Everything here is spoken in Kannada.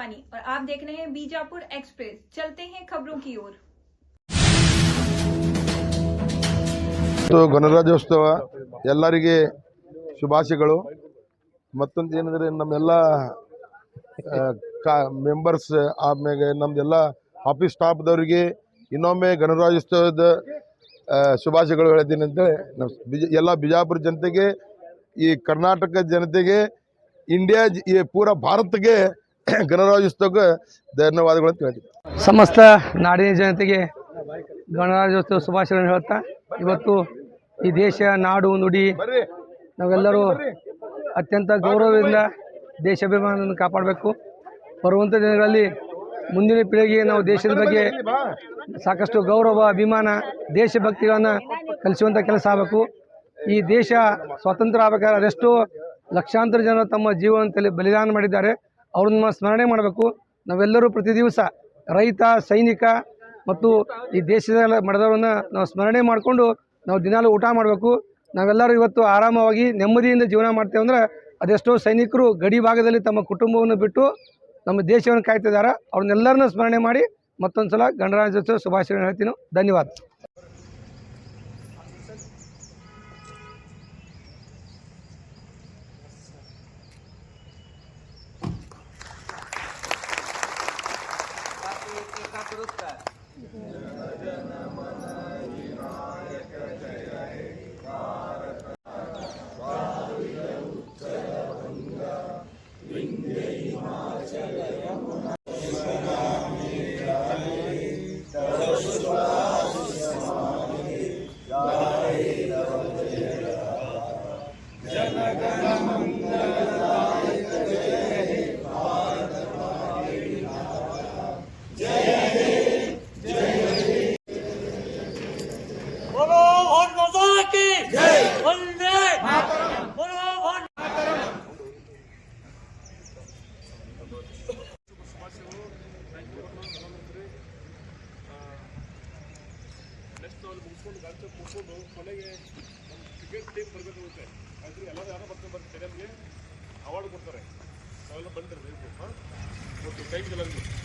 शिवानी और आप देख रहे हैं बीजापुर एक्सप्रेस। चलते हैं खबरों की ओर। ಗಣರಾಜ್ಯೋತ್ಸವ ಎಲ್ಲರಿಗೆ ಶುಭಾಶಯಗಳು. ಮತ್ತೊಂದು ಏನಂದರೆ ನಮ್ಮೆಲ್ಲ ಮೆಂಬರ್ಸ್ ಆಮೇಲೆ ನಮ್ದೆಲ್ಲ ಆಫೀಸ್ ಸ್ಟಾಫ್ದವರಿಗೆ ಇನ್ನೊಮ್ಮೆ ಗಣರಾಜ್ಯೋತ್ಸವದ ಶುಭಾಶಯಗಳು ಹೇಳ್ತೀನಿ ಅಂತೇಳಿ ಎಲ್ಲ ಬಿಜಾಪುರ ಜನತೆಗೆ, ಈ ಕರ್ನಾಟಕ ಜನತೆಗೆ, ಇಂಡಿಯಾ ಈ ಪೂರ ಭಾರತಕ್ಕೆ ಗಣರಾಜ್ಯೋತ್ಸವಕ್ಕೆ ಧನ್ಯವಾದಗಳು ಅಂತ ಹೇಳ್ತೀನಿ. ಸಮಸ್ತ ನಾಡಿನ ಜನತೆಗೆ ಗಣರಾಜ್ಯೋತ್ಸವ ಶುಭಾಶಯಗಳನ್ನು ಹೇಳ್ತಾ, ಇವತ್ತು ಈ ದೇಶ, ನಾಡು, ನುಡಿ ನಾವೆಲ್ಲರೂ ಅತ್ಯಂತ ಗೌರವದಿಂದ ದೇಶಾಭಿಮಾನವನ್ನು ಕಾಪಾಡಬೇಕು. ಬರುವಂಥ ದಿನಗಳಲ್ಲಿ ಮುಂದಿನ ಪೀಳಿಗೆಗೆ ನಾವು ದೇಶದ ಬಗ್ಗೆ ಸಾಕಷ್ಟು ಗೌರವ, ಅಭಿಮಾನ, ದೇಶಭಕ್ತಿಗಳನ್ನು ಕಲಿಸುವಂಥ ಕೆಲಸ ಆಗಬೇಕು. ಈ ದೇಶ ಸ್ವಾತಂತ್ರ್ಯ ಆಗಬೇಕಾದ್ರೆ ಅದೆಷ್ಟೋ ಲಕ್ಷಾಂತರ ಜನ ತಮ್ಮ ಜೀವನದಲ್ಲಿ ಬಲಿದಾನ ಮಾಡಿದ್ದಾರೆ. ಅವ್ರನ್ನ ಸ್ಮರಣೆ ಮಾಡಬೇಕು. ನಾವೆಲ್ಲರೂ ಪ್ರತಿ ದಿವಸ ರೈತ, ಸೈನಿಕ ಮತ್ತು ಈ ದೇಶದ ಮಡದವರನ್ನು ನಾವು ಸ್ಮರಣೆ ಮಾಡಿಕೊಂಡು ನಾವು ದಿನಾಲೂ ಊಟ ಮಾಡಬೇಕು. ನಾವೆಲ್ಲರೂ ಇವತ್ತು ಆರಾಮವಾಗಿ ನೆಮ್ಮದಿಯಿಂದ ಜೀವನ ಮಾಡ್ತೇವೆ ಅಂದರೆ ಅದೆಷ್ಟೋ ಸೈನಿಕರು ಗಡಿ ಭಾಗದಲ್ಲಿ ತಮ್ಮ ಕುಟುಂಬವನ್ನು ಬಿಟ್ಟು ನಮ್ಮ ದೇಶವನ್ನು ಕಾಯ್ತಿದ್ದಾರೆ. ಅವ್ರನ್ನೆಲ್ಲರನ್ನ ಸ್ಮರಣೆ ಮಾಡಿ ಮತ್ತೊಂದು ಸಲ ಗಣರಾಜ್ಯೋತ್ಸವ ಶುಭಾಶಯಗಳನ್ನು ಹೇಳ್ತೀನಿ. ಧನ್ಯವಾದ. ಮುಗಿಸ್ಕೊಂಡು ಕೊನೆಗೆ ನಮ್ಮ ಕ್ರಿಕೆಟ್ ಟೀಮ್ ಬರಬೇಕಾಗುತ್ತೆ. ಆಯ್ತು, ಎಲ್ಲರೂ ಯಾರೋ ಬರ್ತಾರೆ ಸ್ಟೇಡಿಯಮ್ಗೆ ಅವಾರ್ಡ್ ಕೊಡ್ತಾರೆ. ನಾವೆಲ್ಲ ಬಂದಿರ್ತೀವಿ. Okay, thank you.